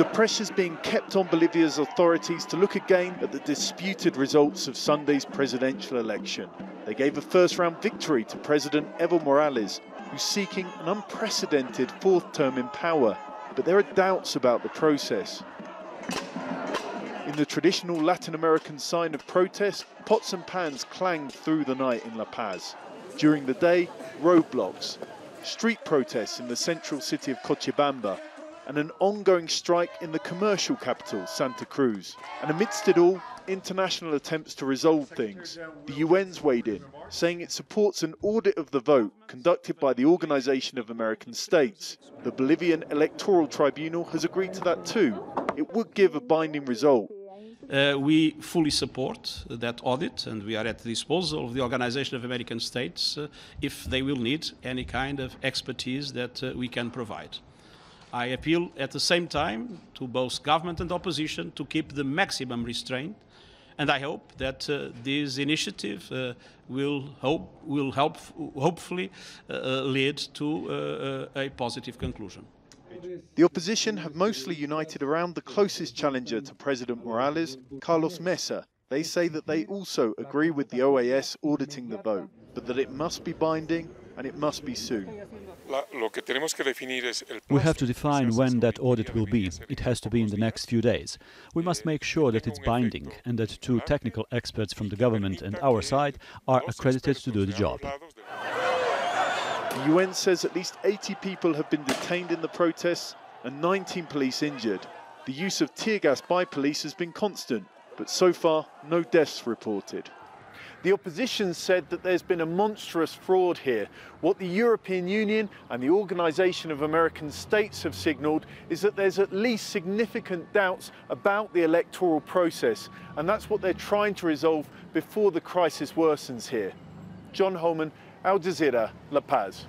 The pressure's being kept on Bolivia's authorities to look again at the disputed results of Sunday's presidential election. They gave a first-round victory to President Evo Morales, who's seeking an unprecedented fourth term in power. But there are doubts about the process. In the traditional Latin American sign of protest, pots and pans clanged through the night in La Paz. During the day, roadblocks, street protests in the central city of Cochabamba, and an ongoing strike in the commercial capital, Santa Cruz. And amidst it all, international attempts to resolve things. The UN's weighed in, saying it supports an audit of the vote conducted by the Organization of American States. The Bolivian Electoral Tribunal has agreed to that too. It would give a binding result. We fully support that audit, and we are at the disposal of the Organization of American States if they will need any kind of expertise that we can provide. I appeal at the same time to both government and opposition to keep the maximum restraint, and I hope that this initiative will hopefully lead to a positive conclusion. The opposition have mostly united around the closest challenger to President Morales, Carlos Mesa. They say that they also agree with the OAS auditing the vote, but that it must be binding and it must be soon. We have to define when that audit will be. It has to be in the next few days. We must make sure that it's binding and that two technical experts from the government and our side are accredited to do the job. The UN says at least 80 people have been detained in the protests and 19 police injured. The use of tear gas by police has been constant, but so far no deaths reported. The opposition said that there's been a monstrous fraud here. What the European Union and the Organization of American States have signalled is that there's at least significant doubts about the electoral process, and that's what they're trying to resolve before the crisis worsens here. John Holman, Al Jazeera, La Paz.